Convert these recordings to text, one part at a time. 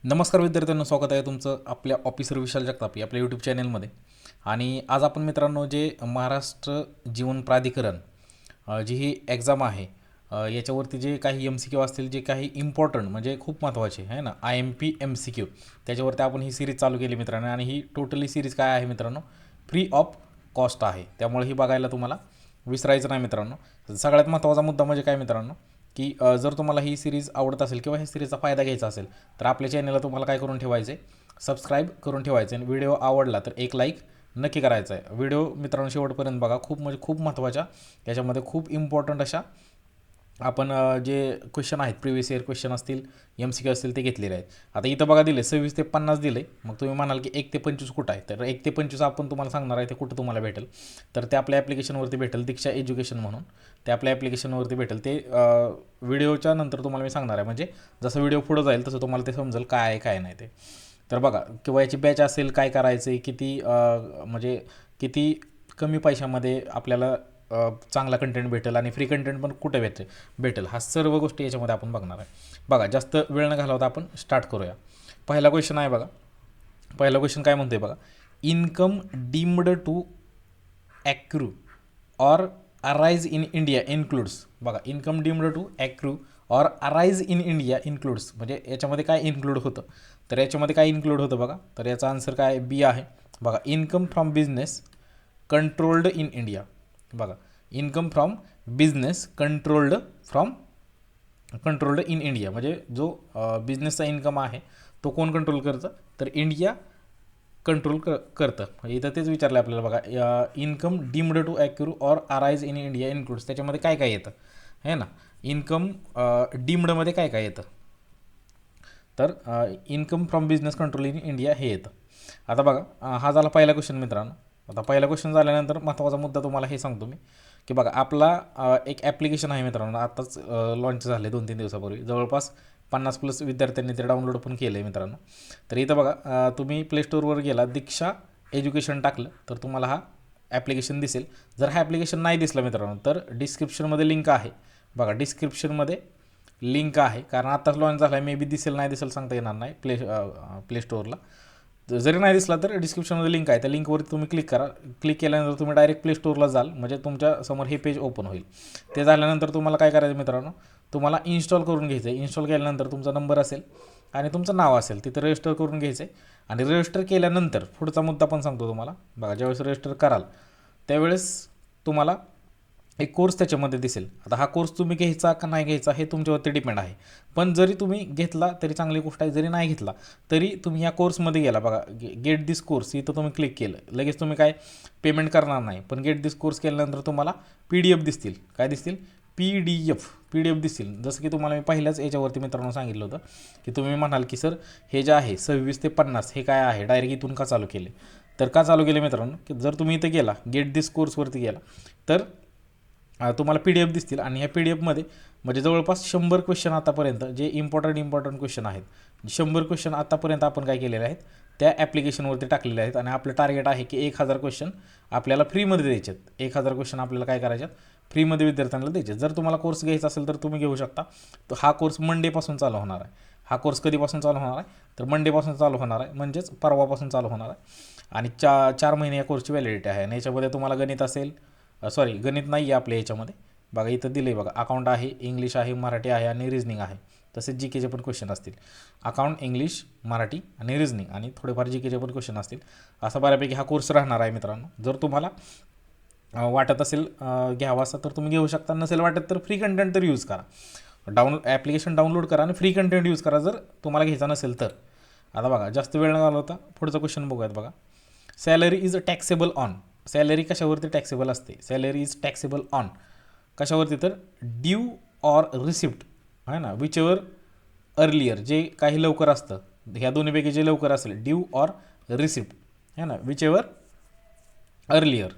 नमस्कार विद्यार्थ्यांनो, स्वागत आहे तुमचं आपल्या ऑफिसर विशाल जगताप या आपल्या यूट्यूब चॅनलमध्ये. आणि आज आपण मित्रांनो जे महाराष्ट्र जीवन प्राधिकरण जी ही एक्झाम आहे याच्यावरती जे काही MCQ असतील, जे काही इम्पॉर्टंट म्हणजे खूप महत्त्वाचे आहे ना, IMP MCQ, त्याच्यावरती आपण ही सिरीज चालू केली मित्रांनो. आणि ही टोटली सिरीज काय आहे मित्रांनो, फ्री ऑफ कॉस्ट आहे. त्यामुळे ही बघायला तुम्हाला विसरायचं नाही मित्रांनो. सगळ्यात महत्त्वाचा मुद्दा म्हणजे काय मित्रांनो, की जर तुम्हाला ही सिरीज आवडत असेल किंवा ही सिरीजचा फायदा घ्यायचा असेल तर आपल्या चॅनलला तुम्हाला काय करून ठेवायचं आहे, सबस्क्राईब करून ठेवायचं आहे. आणि व्हिडिओ आवडला तर एक लाईक नक्की करायचा आहे. व्हिडिओ मित्रांनो शेवटपर्यंत बघा, खूप म्हणजे खूप महत्त्वाच्या याच्यामध्ये खूप इम्पॉर्टंट अशा आपण जे क्वेश्चन आहेत, प्रिव्हियस इयर क्वेश्चन असतील, MCQ असतील, ते घेतलेले आहेत. आता इथं बघा दिले 26 ते 50 दिले. मग तुम्ही म्हणाल की 1 ते 25 कुठं आहे, तर 1 ते 25 आपण तुम्हाला सांगणार आहे ते कुठं तुम्हाला भेटेल. तर ते आपल्या ॲप्लिकेशनवरती भेटेल, दीक्षा एज्युकेशन म्हणून. ते आपल्या ॲप्लिकेशनवरती भेटेल. ते व्हिडिओच्या नंतर तुम्हाला मी सांगणार आहे. म्हणजे जसं व्हिडिओ पुढं जाईल तसं तुम्हाला ते समजेल काय आहे काय नाही ते. तर बघा, किंवा याची बॅच असेल, काय करायचं आहे, किती म्हणजे किती कमी पैशामध्ये आपल्याला चांगला कंटेंट भेटेल आणि फ्री कंटेंट पण कुठे भेटेल, हा सर्व गोष्टी याच्यामध्ये आपण बघणार आहे. बघा, जास्त वेळ न घालवता आपण स्टार्ट करूया. पहिला क्वेश्चन आहे बघा. पहिला क्वेश्चन काय म्हणतोय बघा, income deemed to accrue or arise in India includes. बघा, income deemed to accrue or arise in India includes म्हणजे याच्यामध्ये काय इन्क्लूड होतं. तर याच्यामध्ये काय इन्क्लूड होतं बघा, तर याचा आन्सर काय बी आहे. बघा, income from business controlled in India. बघा, income from business controlled in India म्हणजे जो बिझनेसचा इन्कम आहे तो कोण कंट्रोल करतं, तर इंडिया कंट्रोल करतं. म्हणजे इथं तेच विचारलं आपल्याला बघा, income deemed to accrue or arise in India includes, त्याच्यामध्ये काय काय येतं आहे ना. इन्कम डीम्डमध्ये काय काय येतं, तर income from business control in India हे येतं. आता बघा, हा झाला पहिला क्वेश्चन मित्रांनो. आता पहिला क्वेश्चन झाल्यानंतर महत्त्वाचा मुद्दा तुम्हाला हे सांगतो मी, की बघा आपला एक ॲप्लिकेशन आहे मित्रांनो, आत्ताच लॉन्च झाले 2-3 दिवसापूर्वी. जवळपास 50+ विद्यार्थ्यांनी ते डाउनलोड पण केलं आहे मित्रांनो. तर इथं बघा, तुम्ही प्ले स्टोअरवर गेला, दीक्षा एज्युकेशन टाकलं तर तुम्हाला हा ॲप्लिकेशन दिसेल. जर हा ॲप्लिकेशन नाही दिसला मित्रांनो तर डिस्क्रिप्शनमध्ये लिंक आहे. बघा, डिस्क्रिप्शनमध्ये लिंक आहे, कारण आत्ताच लॉन्च झाला आहे. मे बी दिसेल नाही दिसेल सांगता येणार नाही प्ले स्टोअरला. जरी नाही दिसला तर डिस्क्रिप्शनमध्ये लिंक आहे, त्या लिंकवरती तुम्ही क्लिक करा. क्लिक केल्यानंतर तुम्ही डायरेक्ट प्ले स्टोअरला जाल, म्हणजे तुमच्यासमोर हे पेज ओपन होईल. ते झाल्यानंतर तुम्हाला काय करायचं मित्रांनो, तुम्हाला इन्स्टॉल करून घ्यायचं आहे. इन्स्टॉल केल्यानंतर तुमचा नंबर असेल आणि तुमचं नाव असेल, तिथं रजिस्टर करून घ्यायचं आहे. आणि रजिस्टर केल्यानंतर पुढचा मुद्दा पण सांगतो तुम्हाला. बघा, ज्यावेळेस रजिस्टर कराल त्यावेळेस तुम्हाला एक कोर्स त्याच्यामध्ये दिसेल. आता हा कोर्स तुम्ही घ्यायचा का नाही घ्यायचा हे तुमच्यावरती डिपेंड आहे. पण जरी तुम्ही घेतला तरी चांगली गोष्ट आहे, जरी नाही घेतला तरी तुम्ही या कोर्समध्ये गेला. बघा, गेट दिस कोर्स इथं तुम्ही क्लिक केलं, लगेच तुम्ही काय पेमेंट करणार नाही. पण गेट दिस कोर्स केल्यानंतर तुम्हाला PDF दिसतील. काय दिसतील? PDF दिसतील. जसं की तुम्हाला मी पहिल्याच याच्यावरती मित्रांनो सांगितलं होतं, की तुम्ही म्हणाल की सर हे जे आहे 26 ते 50 हे काय आहे, डायरेक्ट इथून का चालू केले. तर का चालू केले मित्रांनो, की जर तुम्ही इथं गेला, गेट दिस कोर्सवरती गेला तर तुम्हाला PDF दिसतील. आणि ह्या PDF मध्ये म्हणजे जवळपास 100 क्वेश्चन आतापर्यंत जे इम्पॉर्टंट क्वेश्चन आहेत, 100 क्वेश्चन आतापर्यंत आपण काय केलेले आहेत, त्या ॲप्लिकेशनवरती टाकलेले आहेत. आणि आपलं टार्गेट आहे की 1000 क्वेश्चन आपल्याला फ्रीमध्ये द्यायचे आहेत. 1000 क्वेश्चन आपल्याला काय करायचे आहेत, फ्रीमध्ये विद्यार्थ्यांना द्यायचे. जर तुम्हाला कोर्स घ्यायचा असेल तर तुम्ही घेऊ शकता. तर हा कोर्स मंडेपासून चालू होणार आहे. हा कोर्स कधीपासून चालू होणार आहे, तर मंडेपासून चालू होणार आहे, म्हणजेच परवापासून चालू होणार आहे. आणि 4 महिने या कोर्सची व्हॅलिडिटी आहे. आणि याच्यामध्ये तुम्हाला गणित असेल, सॉरी गणित नाही आहे आपल्या याच्यामध्ये. बघा, इथं दिलं आहे बघा, अकाउंट आहे, इंग्लिश आहे, मराठी आहे आणि रिजनिंग आहे. तसेच GKचे पण क्वेश्चन असतील. अकाउंट, इंग्लिश, मराठी आणि रिजनिंग आणि थोडेफार GKचे पण क्वेश्चन असतील. असा बऱ्यापैकी हा कोर्स राहणार आहे मित्रांनो. जर तुम्हाला वाटत असेल घ्यावा असं तर तुम्ही घेऊ शकता, नसेल वाटत तर फ्री कंटेंट तर यूज करा. ॲप्लिकेशन डाउनलोड करा आणि फ्री कंटेंट यूज करा जर तुम्हाला घ्यायचा नसेल तर. आता बघा, जास्त वेळ न घालवता पुढचा क्वेश्चन बघूयात. बघा, salary is taxable on. Salary कशावरती टॅक्सेबल असते, सॅलरी इज टॅक्सेबल ऑन कशावरती, तर ड्यू ऑर रिसिप्ट आहे ना, विच एवर अर्लियर, जे काही लवकर असतं, ह्या दोन्हीपैकी जे लवकर असेल, ड्यू ऑर रिसिप्ट आहे ना, विच एवर अर्लियर,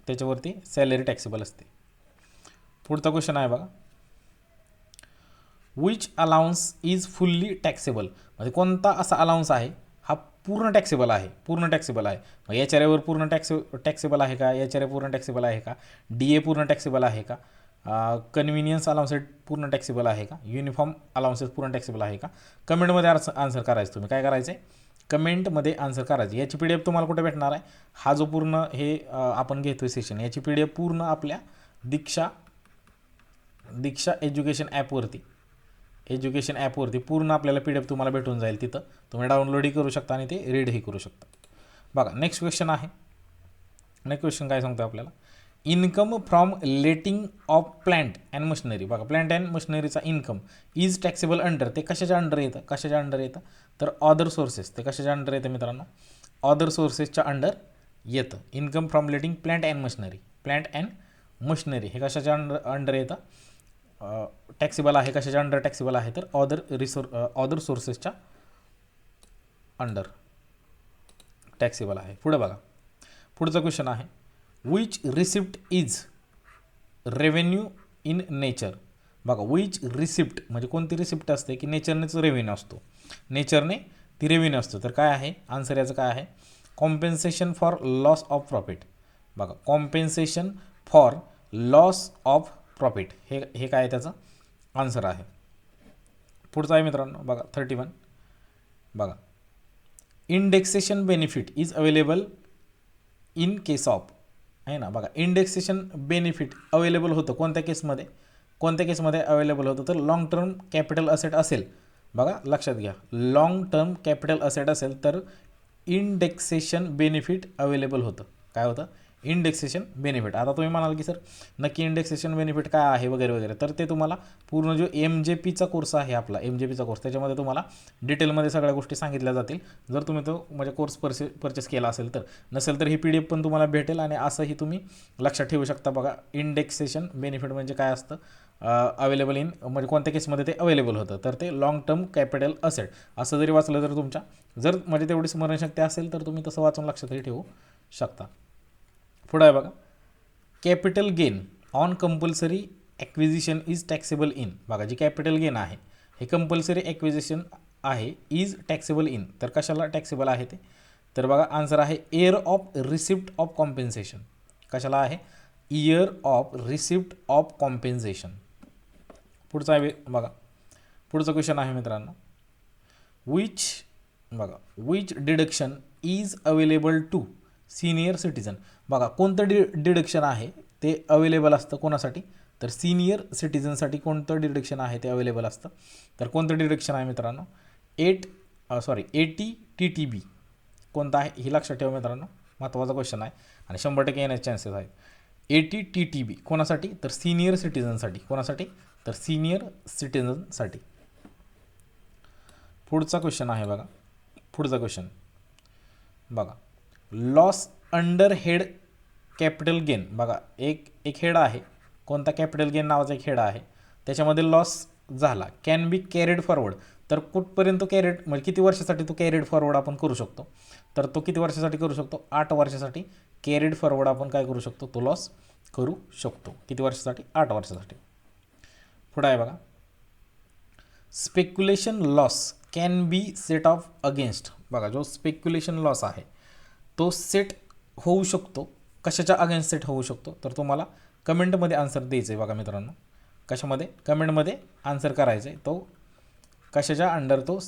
त्याच्यावरती सॅलरी टॅक्सेबल असते. पुढचा क्वेश्चन आहे बघा, which allowance is fully taxable. म्हणजे कोणता असा अलाउन्स आहे हा पूर्ण टॅक्सेबल आहे, मग HRAवर पूर्ण टॅक्सेबल आहे का, HRA पूर्ण टॅक्सेबल आहे का, DA पूर्ण टॅक्सेबल आहे का, कन्व्हिनियन्स अलाउन्सेस पूर्ण टॅक्सेबल आहे का, युनिफॉर्म अलाउन्सेस पूर्ण टॅक्सेबल आहे का. कमेंटमध्ये आन्सर करायचं. तुम्ही काय करायचं आहे, कमेंटमध्ये आन्सर करायचं. याची PDF तुम्हाला कुठे भेटणार आहे, हा जो पूर्ण हे आपण घेतो आहे सेशन, याची PDF पूर्ण आपल्या दीक्षा एज्युकेशन ॲपवरती पूर्ण आपल्याला PDF तुम्हाला भेटून जाईल. तिथं तुम्ही डाउनलोडही करू शकता आणि ते रीडही करू शकता. बघा नेक्स्ट क्वेश्चन आहे. नेक्स्ट क्वेश्चन काय सांगतो आपल्याला, income from letting of plant and machinery. बघा प्लांट अँड मशिनरीचा इन्कम इज टॅक्सेबल अंडर, ते कशाच्या अंडर येतं, तर अदर सोर्सेस. ते कशाच्या अंडर येतं मित्रांनो, अदर सोर्सेसच्या अंडर येतं. Income from letting plant and machinery हे कशाच्या अंडर येतं, टॅक्सेबल आहे. कशाच्या अंडर टॅक्सेबल आहे, तर अदर सोर्सेसच्या अंडर टॅक्सेबल आहे. पुढे बघा, पुढचा क्वेश्चन आहे, which receipt is revenue in nature. बघा विच रिसिप्ट म्हणजे कोणती रिसिप्ट असते की नेचरनेच रेव्हेन्यू असतो, नेचरने ती रेव्हेन्यू असतो. तर काय आहे आन्सर, याचं काय आहे, compensation for loss of profit. बघा compensation for loss of profit हे काय आहे, त्याचं आन्सर आहे. पुढचं आहे मित्रांनो बघा 31. बघा indexation benefit is available in case of, आहे ना. बघा इंडेक्सेशन बेनिफिट अवेलेबल होतं कोणत्या केसमध्ये अवेलेबल होतं, तर लॉंग टर्म कॅपिटल असेट असेल. बघा लक्षात घ्या, लॉंग टर्म कॅपिटल असेट असेल तर इंडेक्सेशन बेनिफिट अवेलेबल होतं. काय होतं, इंडेक्सेशन बेनिफिट. आता तुम्ही म्हणाल की सर नक्की इंडेक्सेशन बेनिफिट काय आहे वगैरे, तर ते तुम्हाला पूर्ण जो MJPचा कोर्स आहे आपला, MJPचा कोर्स, त्याच्यामध्ये तुम्हाला डिटेलमध्ये सगळ्या गोष्टी सांगितल्या जातील. जर तुम्ही तो म्हणजे कोर्स परचेस केला असेल तर. नसेल तर ही PDF पण तुम्हाला भेटेल आणि असंही तुम्ही लक्षात ठेवू शकता. बघा इंडेक्सेशन बेनिफिट म्हणजे काय असतं, अवेलेबल इन म्हणजे कोणत्या केसमध्ये ते अवेलेबल होतं, तर ते लॉंग टर्म कॅपिटल असेट असं जरी वाचलं तर तुमच्या जर म्हणजे तेवढी स्मरणशक्ती असेल तर तुम्ही तसं वाचून लक्षातही ठेवू शकता. पुढे आहे बघा, capital gain on compulsory acquisition is taxable in. बघा जी कॅपिटल गेन आहे हे कंपल्सरी ॲक्विजिशन आहे, इज टॅक्सेबल इन, तर कशाला टॅक्सेबल आहे ते, तर बघा आन्सर आहे year of receipt of compensation. कशाला आहे, year of receipt of compensation. पुढचा आहे बघा, पुढचा क्वेश्चन आहे मित्रांनो, which deduction is available to senior citizen. बघा कोणतं डिडक्शन आहे ते अवेलेबल असतं कोणासाठी, तर सिनियर सिटीजनसाठी कोणतं डिडक्शन आहे ते अवेलेबल असतं. तर कोणतं डिडक्शन आहे मित्रांनो, 80 TTB कोणतं आहे हे लक्षात ठेवा मित्रांनो, महत्त्वाचा क्वेश्चन आहे आणि 100% येण्याचे चान्सेस आहेत. 80 TTB कोणासाठी, तर सिनियर सिटीजनसाठी. कोणासाठी, तर सिनियर सिटीजनसाठी. पुढचा क्वेश्चन आहे बघा, पुढचा क्वेश्चन बघा, loss under head capital gain. बघा एक हेड आहे, कोणता कॅपिटल गेन नावाचा एक हेड आहे, त्याच्यामध्ये लॉस झाला, कॅन बी कॅरिड फॉरवर्ड. तर कुठपर्यंत कॅरिड म्हणजे किती वर्षासाठी तो कॅरिड फॉरवर्ड आपण करू शकतो, तर तो किती वर्षासाठी करू शकतो, 8 वर्षासाठी कॅरिड फॉरवर्ड आपण काय करू शकतो, तो लॉस करू शकतो. किती वर्षासाठी, 8 वर्षासाठी. पुढे आहे बघा, speculation loss can be set of against. बघा जो स्पेक्युलेशन लॉस आहे तो सेट होऊ शकतो, कशाच्या अगेन्स्ट सेट होऊ शकतो, तर तुम्हाला कमेंटमध्ये आन्सर द्यायचं आहे. बघा मित्रांनो कशामध्ये, कमेंटमध्ये आन्सर करायचं आहे, तो कशाच्या अंडर तो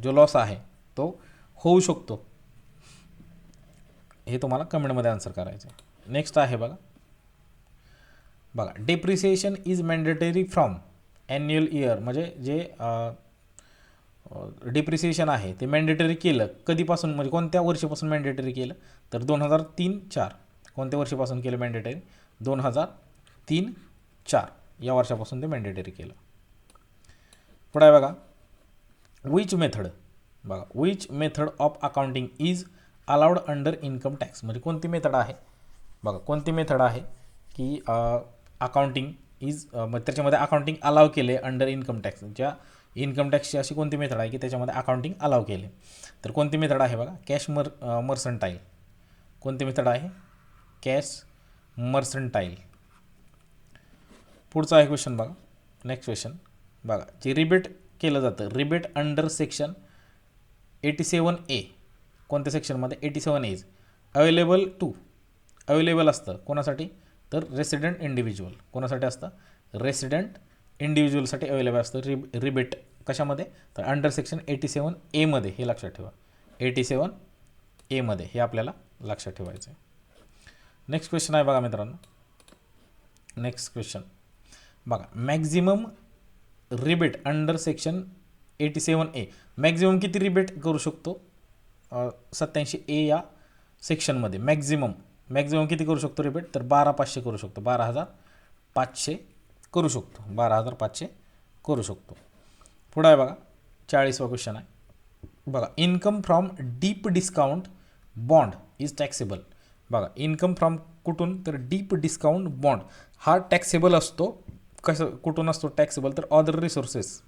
जो लॉस आहे तो होऊ शकतो हे तुम्हाला कमेंटमध्ये आन्सर करायचं आहे. नेक्स्ट आहे बघा depreciation is mandatory from annual year. म्हणजे जे डिप्रिसिएशन आहे ते मॅन्डेटरी केलं कधीपासून, म्हणजे कोणत्या वर्षीपासून मॅन्डेटरी केलं, तर 2003-04. कोणत्या वर्षीपासून केलं मॅन्डेटरी, 2003-04 या वर्षापासून ते मॅन्डेटरी केलं. पुढे आहे बघा, which method of accounting is allowed under income tax. म्हणजे कोणती मेथड आहे, बघा कोणती मेथड आहे की अकाउंटिंग इज त्याच्यामध्ये अकाउंटिंग अलाव केले अंडर इन्कम टॅक्स. ज्या इन्कम टॅक्सची अशी कोणती मेथड आहे की त्याच्यामध्ये अकाउंटिंग अलाव केले, तर कोणती मेथड आहे बघा, कॅश मर्संटाईल. कोणती मेथड आहे, कॅश मर्संटाईल. पुढचा आहे क्वेश्चन बघा, नेक्स्ट क्वेश्चन बघा, जे रिबेट केलं जातं, रिबेट अंडर सेक्शन 87A. कोणत्या सेक्शनमध्ये, 87A अवेलेबल असतं कोणासाठी, तर रेसिडेंट इंडिव्हिज्युअल कोणासाठी असतं, रेसिडेंट इंडिव्हिज्युअलसाठी अवेलेबल असतं रिबेट. कशामध्ये, तर अंडर सेक्शन 87A मध्ये, हे लक्षात ठेवा. 87A मध्ये हे आपल्याला लक्षात ठेवायचं आहे. नेक्स्ट क्वेश्चन आहे बघा मित्रांनो. नेक्स्ट क्वेश्चन बघा, maximum rebate under section 87A, maximum किती रिबेट करू शकतो 87A या सेक्शनमध्ये. मॅक्झिमम किती करू शकतो रिबेट, तर 12,500 करू शकतो. 12,500 करू शकतो. 12,500 करू शकतो. पुढं आहे बघा 40वा क्वेश्चन आहे बघा, income from deep discount bond is taxable. बघा, इन्कम फ्रॉम कुठून, तर डीप डिस्काउंट बॉन्ड हा टॅक्सेबल असतो. कुठून असतो टॅक्सेबल, तर अदर रिसोर्सेस.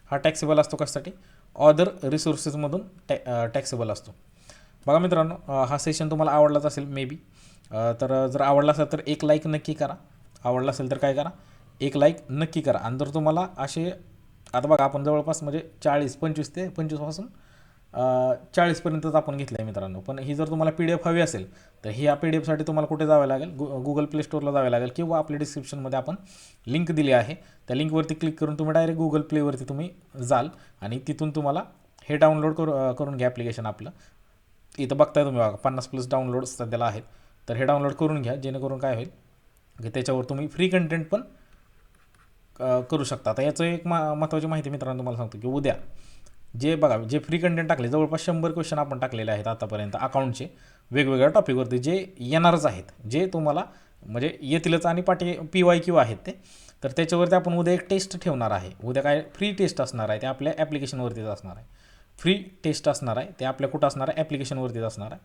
हा टॅक्सेबल असतो कशासाठी, अदर रिसोर्सेसमधून टॅक्सेबल असतो. बघा मित्रांनो, हा सेशन तुम्हाला आवडलाच असेल मे बी. तर जर आवडला असेल तर एक लाईक नक्की करा. आवडला असेल तर काय करा, एक लाईक नक्की करा. आणि जर तुम्हाला असे, आता बघा आपण जवळपास म्हणजे 25 ते 25पासून 40पर्यंतच आपण घेतलं आहे मित्रांनो. पण ही जर तुम्हाला PDF हवी असेल तर ही या PDF साठी तुम्हाला कुठे जावे लागेल, गुगल प्ले स्टोअरला जावे लागेल, किंवा आपल्या डिस्क्रिप्शनमध्ये आपण लिंक दिली आहे. त्या लिंकवरती क्लिक करून तुम्ही डायरेक्ट गुगल प्लेवरती तुम्ही जाल आणि तिथून तुम्हाला हे डाउनलोड करून घ्या ॲप्लिकेशन आपलं. इथं बघताय तुम्ही बघा 50+ डाउनलोड सध्याला आहेत. तर हे डाउनलोड करून घ्या, जेणेकरून काय होईल की त्याच्यावर तुम्ही फ्री कंटेंट पण करू शकता. आता याचं एक महत्त्वाची माहिती मित्रांनो तुम्हाला सांगतो की उद्या जे फ्री कंटेंट टाकले, जवळपास 100 क्वेश्चन आपण टाकलेले आहेत आतापर्यंत अकाउंटचे वेगवेगळ्या टॉपिकवरती, जे येणारच आहेत, जे तुम्हाला म्हणजे येतीलच आणि PYQ आहेत ते. तर त्याच्यावरती आपण उद्या एक टेस्ट ठेवणार आहे. उद्या काय फ्री टेस्ट असणार आहे, ते आपल्या ॲप्लिकेशनवरतीच असणार आहे. फ्री टेस्ट असणार आहे, ते आपल्या कुठं असणार आहे, ॲप्लिकेशनवरतीच असणार आहे.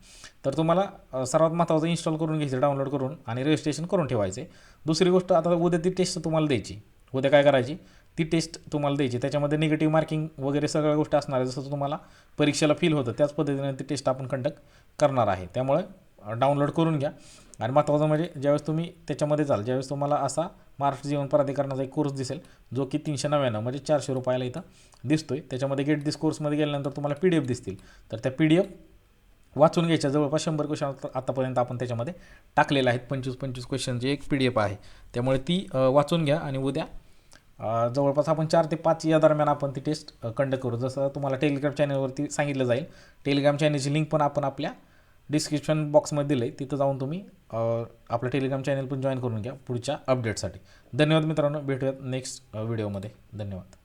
तर तुम्हाला सर्वात महत्त्वाचं इन्स्टॉल करून घ्यायचं, डाउनलोड करून आणि रजिस्ट्रेशन करून ठेवायचं आहे. दुसरी गोष्ट, आता उद्या ती टेस्ट तुम्हाला द्यायची. उद्या काय करायची, ती टेस्ट तुम्हाला द्यायची. त्याच्यामध्ये निगेटिव्ह मार्किंग वगैरे सगळ्या गोष्टी असणार आहे. जसं तुम्हाला परीक्षेला फील होतं त्याच पद्धतीने ती टेस्ट आपण कंडक्ट करणार आहे. त्यामुळे डाउनलोड करून घ्या. आणि महत्त्वाचं म्हणजे ज्यावेळेस तुम्ही त्याच्यामध्ये जाल, ज्यावेळेस तुम्हाला असा महाराष्ट्र जीवन प्राधिकरणाचा एक कोर्स दिसेल, जो की 399 म्हणजे 400 रुपयाला इथं दिसतोय. त्याच्यामध्ये गेट दिस कोर्समध्ये गेल्यानंतर तुम्हाला PDF दिसतील. तर त्या PDF वाचून घ्यायच्या. जवळपास 100 क्वेश्चन आतापर्यंत आपण त्याच्यामध्ये टाकलेले आहेत. 25 क्वेश्चनची एक PDF आहे. त्यामुळे ती वाचून घ्या आणि उद्या जवळपास आपण 4 ते 5 या दरम्यान आपण ती टेस्ट कंडक्ट करू. जसं तुम्हाला टेलिग्राम चॅनलवरती सांगितलं जाईल. टेलिग्राम चॅनलची लिंक पण आपण आपल्या डिस्क्रिप्शन बॉक्समध्ये दिलं आहे. तिथं जाऊन तुम्ही आपलं टेलिग्राम चॅनल पण जॉईन करून घ्या पुढच्या अपडेटसाठी. धन्यवाद मित्रांनो, भेटूयात नेक्स्ट व्हिडिओमध्ये. धन्यवाद.